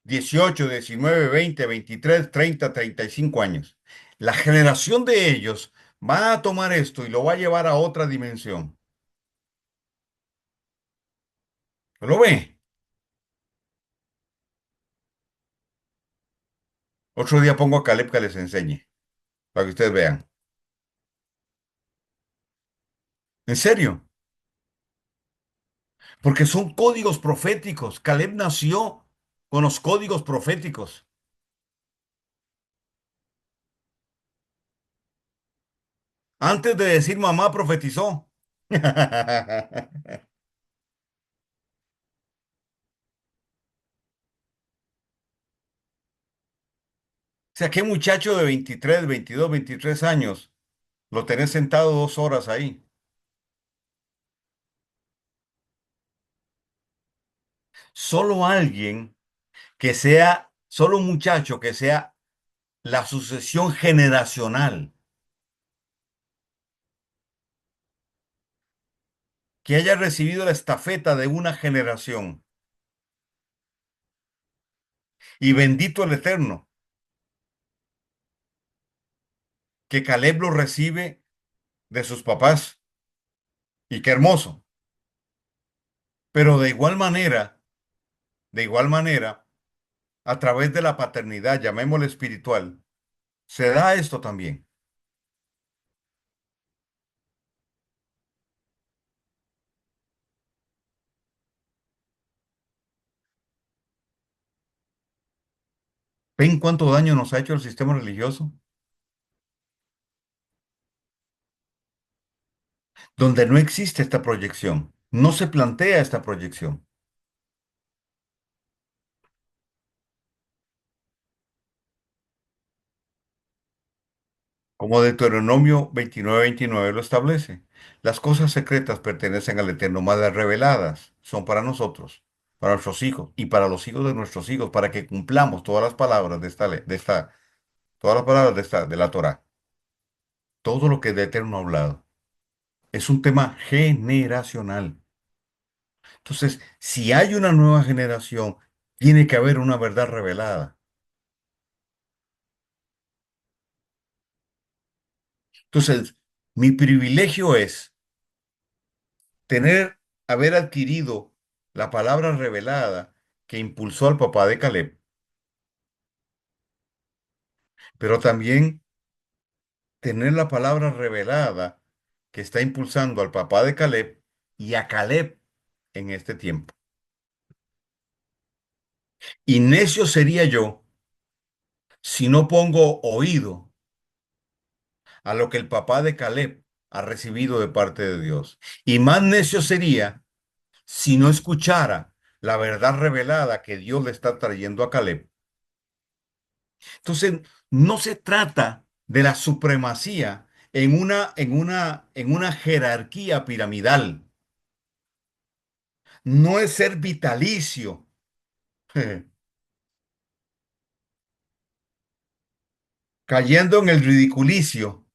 Speaker 1: 18, 19, 20, 23, 30, 35 años. La generación de ellos va a tomar esto y lo va a llevar a otra dimensión. ¿Lo ve? Otro día pongo a Caleb que les enseñe, para que ustedes vean. ¿En serio? Porque son códigos proféticos. Caleb nació con los códigos proféticos. Antes de decir mamá, profetizó. sea, ¿qué muchacho de 23, 22, 23 años lo tenés sentado 2 horas ahí? Solo alguien que sea, solo un muchacho que sea la sucesión generacional, que haya recibido la estafeta de una generación. Y bendito el Eterno, que Caleb lo recibe de sus papás. Y qué hermoso. Pero de igual manera, a través de la paternidad, llamémosle espiritual, se da esto también. ¿Ven cuánto daño nos ha hecho el sistema religioso? Donde no existe esta proyección, no se plantea esta proyección. Como Deuteronomio 29:29 lo establece. Las cosas secretas pertenecen al Eterno, mas las reveladas son para nosotros, para nuestros hijos y para los hijos de nuestros hijos, para que cumplamos todas las palabras de esta ley, todas las palabras de la Torá. Todo lo que el Eterno ha hablado. Es un tema generacional. Entonces, si hay una nueva generación, tiene que haber una verdad revelada. Entonces, mi privilegio es haber adquirido la palabra revelada que impulsó al papá de Caleb, pero también tener la palabra revelada que está impulsando al papá de Caleb y a Caleb en este tiempo. Y necio sería yo si no pongo oído a lo que el papá de Caleb ha recibido de parte de Dios. Y más necio sería si no escuchara la verdad revelada que Dios le está trayendo a Caleb. Entonces, no se trata de la supremacía en una jerarquía piramidal. No es ser vitalicio, cayendo en el ridiculicio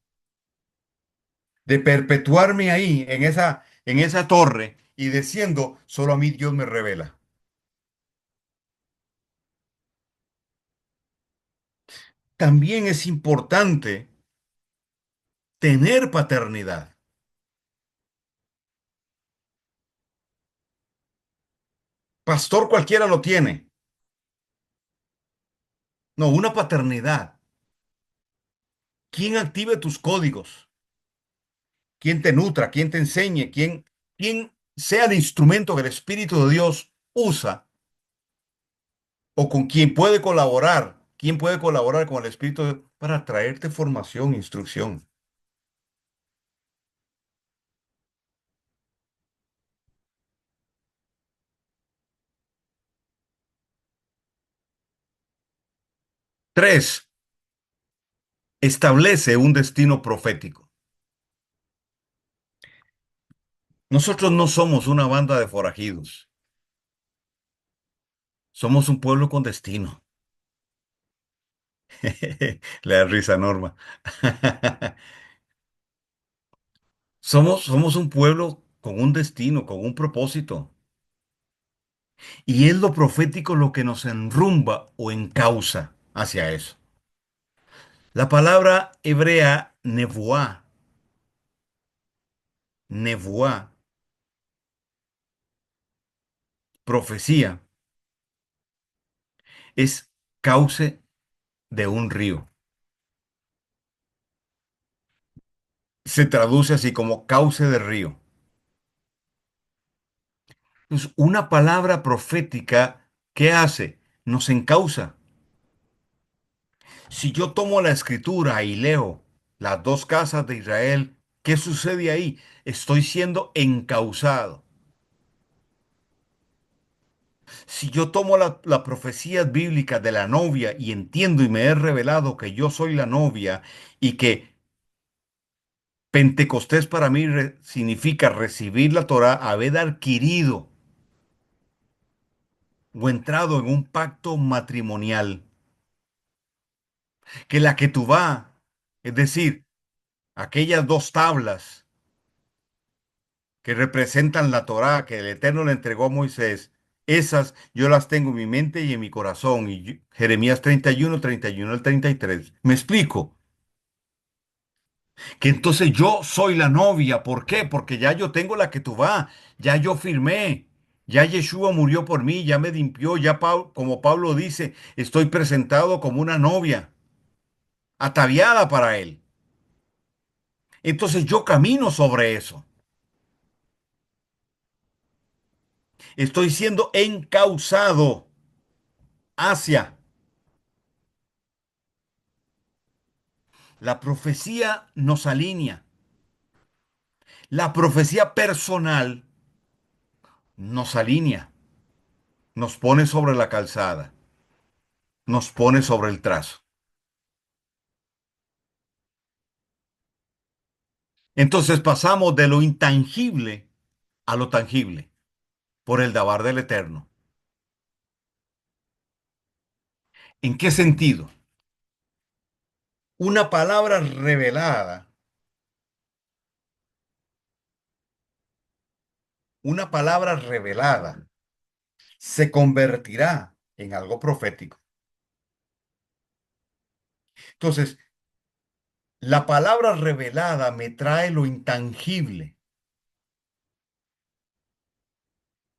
Speaker 1: de perpetuarme ahí, en esa torre, y diciendo, solo a mí Dios me revela. También es importante tener paternidad. Pastor cualquiera lo tiene. No, una paternidad. ¿Quién active tus códigos? ¿Quién te nutra? ¿Quién te enseñe? ¿Quién sea el instrumento que el Espíritu de Dios usa o con quien puede colaborar? ¿Quién puede colaborar con el Espíritu de Dios para traerte formación, instrucción? 3, establece un destino profético. Nosotros no somos una banda de forajidos. Somos un pueblo con destino. Le da risa, Norma. Somos un pueblo con un destino, con un propósito. Y es lo profético lo que nos enrumba o encausa hacia eso. La palabra hebrea nevuá, profecía, es cauce de un río. Se traduce así como cauce de río. Entonces, una palabra profética, ¿qué hace? Nos encausa. Si yo tomo la escritura y leo las dos casas de Israel, ¿qué sucede ahí? Estoy siendo encausado. Si yo tomo la profecía bíblica de la novia y entiendo y me he revelado que yo soy la novia y que Pentecostés para mí significa recibir la Torá, haber adquirido o entrado en un pacto matrimonial, que la que tú vas, es decir, aquellas dos tablas que representan la Torá que el Eterno le entregó a Moisés, esas yo las tengo en mi mente y en mi corazón. Jeremías 31, 31 al 33. ¿Me explico? Que entonces yo soy la novia. ¿Por qué? Porque ya yo tengo la que tú vas, ya yo firmé, ya Yeshua murió por mí, ya me limpió, ya como Pablo dice, estoy presentado como una novia, ataviada para él. Entonces yo camino sobre eso. Estoy siendo encauzado hacia la profecía nos alinea. La profecía personal nos alinea, nos pone sobre la calzada, nos pone sobre el trazo. Entonces pasamos de lo intangible a lo tangible por el dabar del Eterno. ¿En qué sentido? Una palabra revelada se convertirá en algo profético. Entonces, la palabra revelada me trae lo intangible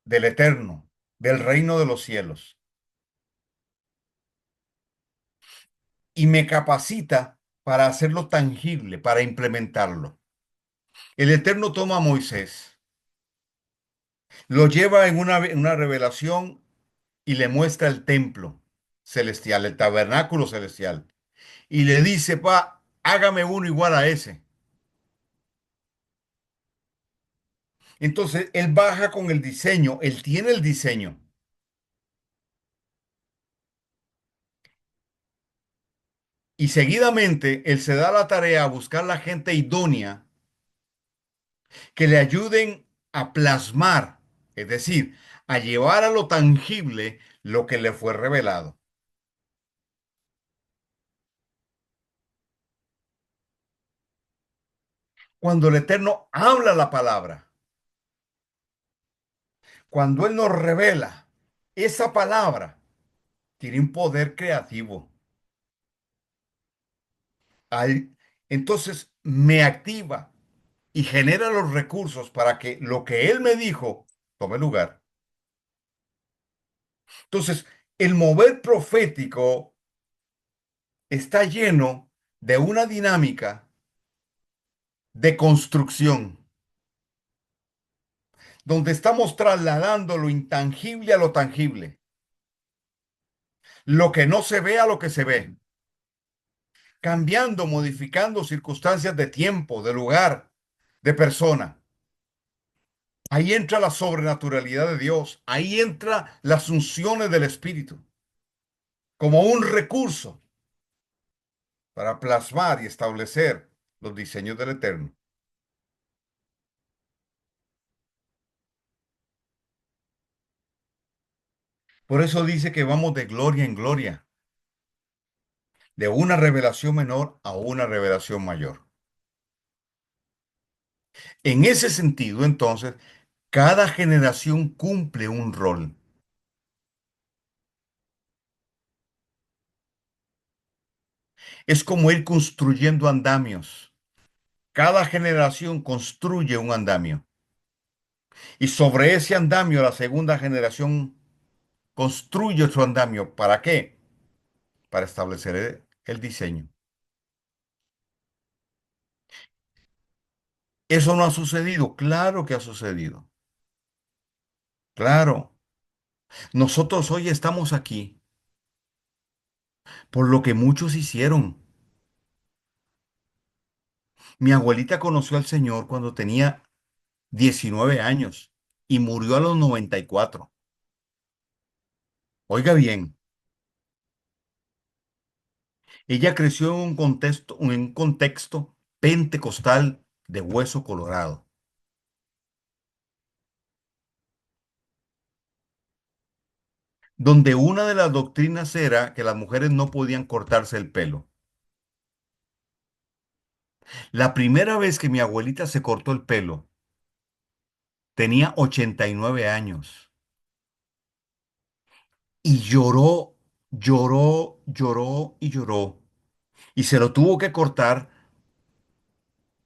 Speaker 1: del Eterno, del reino de los cielos, y me capacita para hacerlo tangible, para implementarlo. El Eterno toma a Moisés, lo lleva en una revelación y le muestra el templo celestial, el tabernáculo celestial, y le dice, pa, hágame uno igual a ese. Entonces él baja con el diseño, él tiene el diseño, y seguidamente él se da la tarea a buscar la gente idónea que le ayuden a plasmar, es decir, a llevar a lo tangible lo que le fue revelado. Cuando el Eterno habla la palabra, cuando Él nos revela esa palabra, tiene un poder creativo. Al- entonces me activa y genera los recursos para que lo que Él me dijo tome lugar. Entonces, el mover profético está lleno de una dinámica de construcción, donde estamos trasladando lo intangible a lo tangible, lo que no se ve a lo que se ve, cambiando, modificando circunstancias de tiempo, de lugar, de persona. Ahí entra la sobrenaturalidad de Dios, ahí entra las unciones del Espíritu, como un recurso para plasmar y establecer los diseños del Eterno. Por eso dice que vamos de gloria en gloria, de una revelación menor a una revelación mayor. En ese sentido, entonces, cada generación cumple un rol. Es como ir construyendo andamios. Cada generación construye un andamio. Y sobre ese andamio, la segunda generación construye otro andamio. ¿Para qué? Para establecer el diseño. ¿Eso no ha sucedido? Claro que ha sucedido. Claro. Nosotros hoy estamos aquí por lo que muchos hicieron. Mi abuelita conoció al Señor cuando tenía 19 años y murió a los 94. Oiga bien, ella creció en un contexto pentecostal de hueso colorado, donde una de las doctrinas era que las mujeres no podían cortarse el pelo. La primera vez que mi abuelita se cortó el pelo, tenía 89 años y lloró, lloró, lloró y lloró. Y se lo tuvo que cortar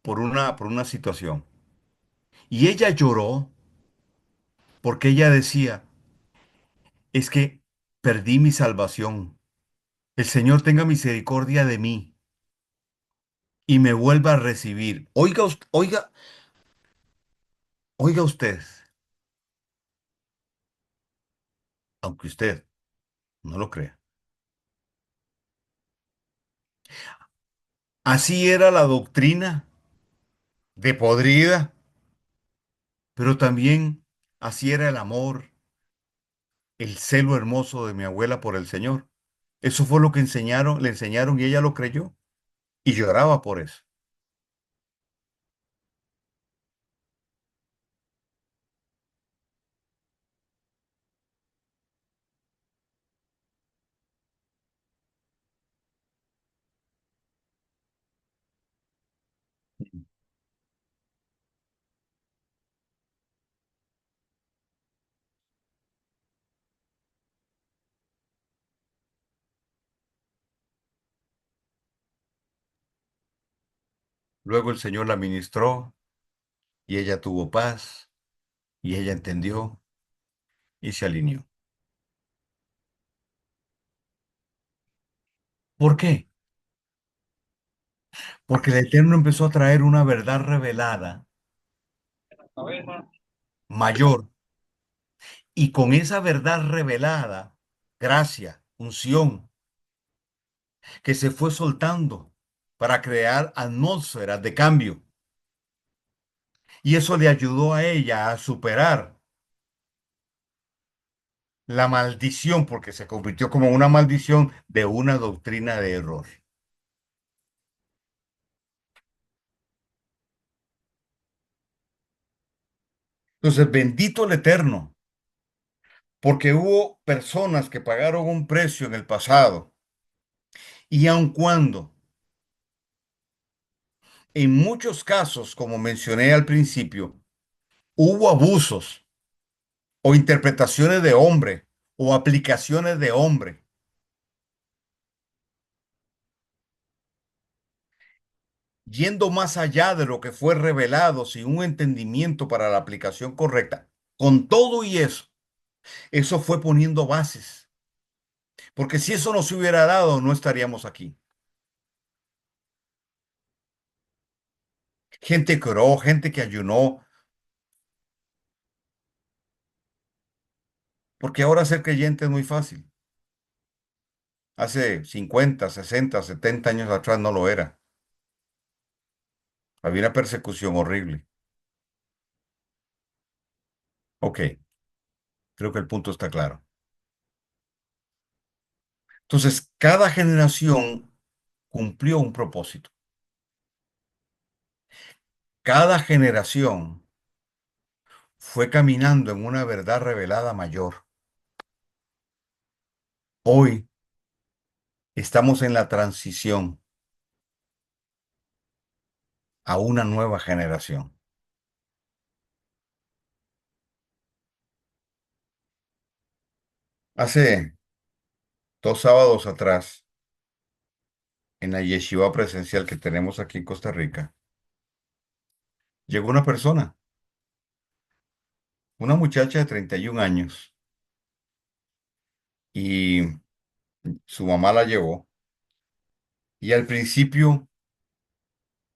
Speaker 1: por una situación. Y ella lloró porque ella decía, es que perdí mi salvación. El Señor tenga misericordia de mí y me vuelva a recibir. Oiga, oiga, oiga usted, aunque usted no lo crea. Así era la doctrina de podrida, pero también así era el amor, el celo hermoso de mi abuela por el Señor. Eso fue lo que enseñaron, le enseñaron y ella lo creyó y lloraba por eso. Luego el Señor la ministró y ella tuvo paz y ella entendió y se alineó. ¿Por qué? Porque el Eterno empezó a traer una verdad revelada mayor y con esa verdad revelada, gracia, unción, que se fue soltando para crear atmósferas de cambio. Y eso le ayudó a ella a superar la maldición, porque se convirtió como una maldición de una doctrina de error. Entonces, bendito el Eterno, porque hubo personas que pagaron un precio en el pasado, y aun cuando en muchos casos, como mencioné al principio, hubo abusos o interpretaciones de hombre o aplicaciones de hombre, yendo más allá de lo que fue revelado sin un entendimiento para la aplicación correcta. Con todo y eso fue poniendo bases, porque si eso no se hubiera dado, no estaríamos aquí. Gente que oró, gente que ayunó, porque ahora ser creyente es muy fácil. Hace 50, 60, 70 años atrás no lo era. Había una persecución horrible. Ok, creo que el punto está claro. Entonces, cada generación cumplió un propósito. Cada generación fue caminando en una verdad revelada mayor. Hoy estamos en la transición a una nueva generación. Hace 2 sábados atrás, en la yeshiva presencial que tenemos aquí en Costa Rica, llegó una persona, una muchacha de 31 años, y su mamá la llevó. Y al principio,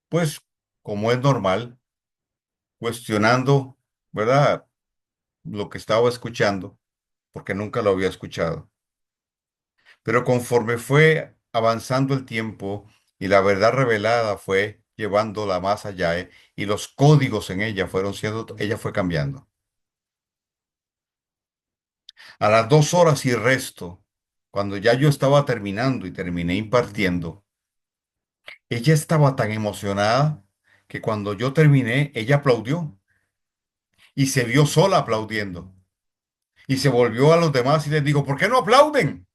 Speaker 1: pues, como es normal, cuestionando, ¿verdad? Lo que estaba escuchando, porque nunca lo había escuchado. Pero conforme fue avanzando el tiempo y la verdad revelada fue llevándola más allá, y los códigos en ella fueron siendo, ella fue cambiando. A las 2 horas y resto, cuando ya yo estaba terminando y terminé impartiendo, ella estaba tan emocionada que cuando yo terminé, ella aplaudió y se vio sola aplaudiendo. Y se volvió a los demás y les dijo, ¿por qué no aplauden?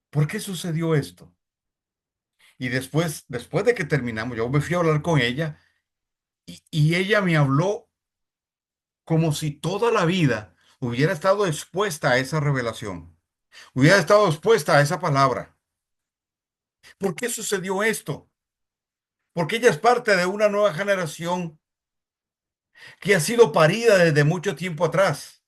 Speaker 1: ¿Por qué sucedió esto? Y después de que terminamos, yo me fui a hablar con ella y ella me habló como si toda la vida hubiera estado expuesta a esa revelación, hubiera estado expuesta a esa palabra. ¿Por qué sucedió esto? Porque ella es parte de una nueva generación que ha sido parida desde mucho tiempo atrás.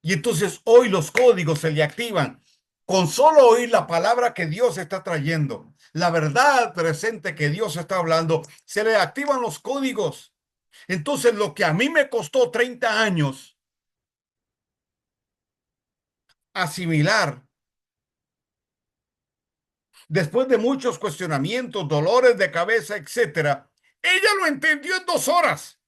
Speaker 1: Y entonces hoy los códigos se le activan con solo oír la palabra que Dios está trayendo, la verdad presente que Dios está hablando, se le activan los códigos. Entonces lo que a mí me costó 30 años asimilar, después de muchos cuestionamientos, dolores de cabeza, etcétera, ella lo entendió en 2 horas.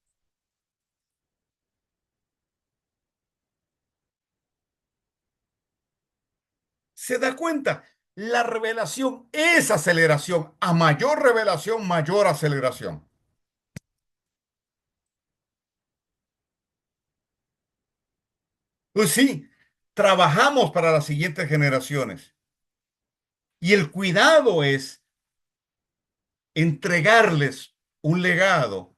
Speaker 1: ¿Se da cuenta? La revelación es aceleración. A mayor revelación, mayor aceleración. Pues sí, trabajamos para las siguientes generaciones. Y el cuidado es entregarles un legado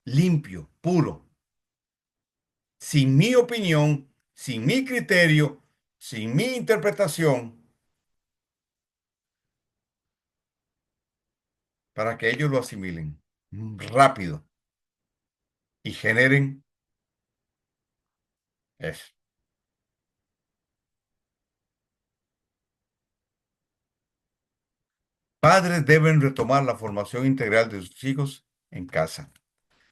Speaker 1: limpio, puro, sin mi opinión, sin mi criterio, sin mi interpretación, para que ellos lo asimilen rápido y generen eso. Padres deben retomar la formación integral de sus hijos en casa.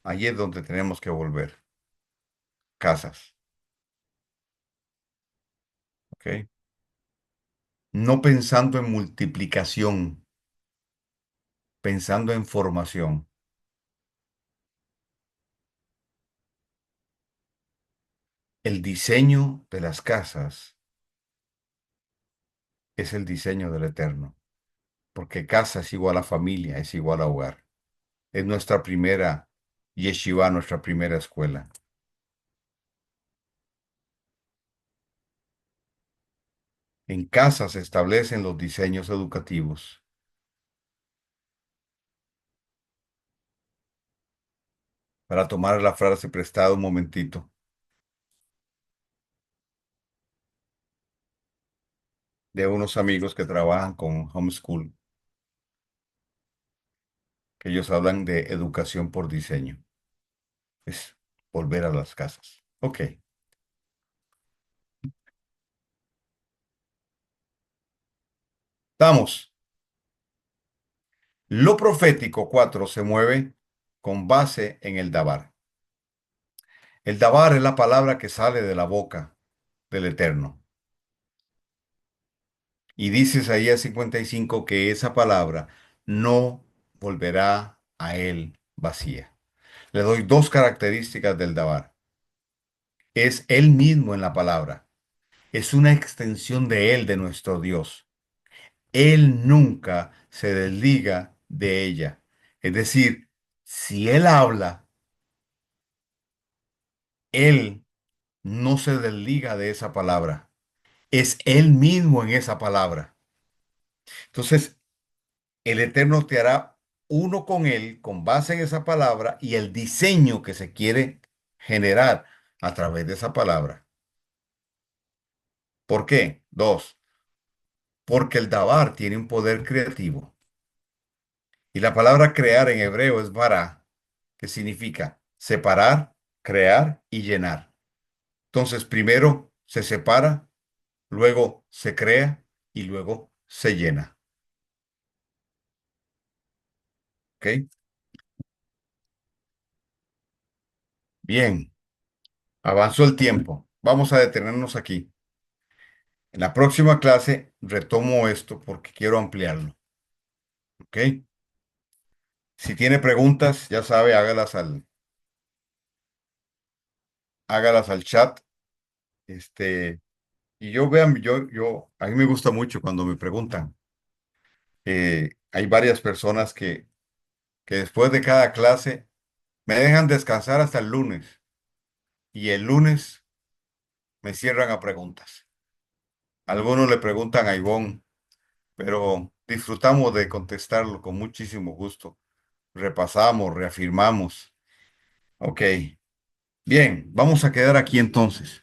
Speaker 1: Allí es donde tenemos que volver. Casas, ¿ok? No pensando en multiplicación, pensando en formación. El diseño de las casas es el diseño del Eterno, porque casa es igual a familia, es igual a hogar. Es nuestra primera yeshiva, nuestra primera escuela. En casa se establecen los diseños educativos. Para tomar la frase prestada un momentito de unos amigos que trabajan con homeschool, que ellos hablan de educación por diseño. Es volver a las casas. Ok, estamos. Lo profético 4 se mueve con base en el Dabar. El Dabar es la palabra que sale de la boca del Eterno. Y dice Isaías 55 que esa palabra no volverá a él vacía. Le doy dos características del Dabar. Es él mismo en la palabra. Es una extensión de él, de nuestro Dios. Él nunca se desliga de ella. Es decir, si él habla, él no se desliga de esa palabra. Es él mismo en esa palabra. Entonces, el Eterno te hará uno con él con base en esa palabra y el diseño que se quiere generar a través de esa palabra. ¿Por qué? Dos, porque el Dabar tiene un poder creativo. Y la palabra crear en hebreo es bara, que significa separar, crear y llenar. Entonces, primero se separa, luego se crea y luego se llena. ¿Ok? Bien, avanzó el tiempo. Vamos a detenernos aquí. En la próxima clase retomo esto porque quiero ampliarlo. ¿Ok? Si tiene preguntas, ya sabe, hágalas hágalas al chat. Este, y yo vean, a mí me gusta mucho cuando me preguntan. Hay varias personas que después de cada clase me dejan descansar hasta el lunes y el lunes me cierran a preguntas. Algunos le preguntan a Ivonne, pero disfrutamos de contestarlo con muchísimo gusto. Repasamos, reafirmamos. Ok, bien, vamos a quedar aquí entonces.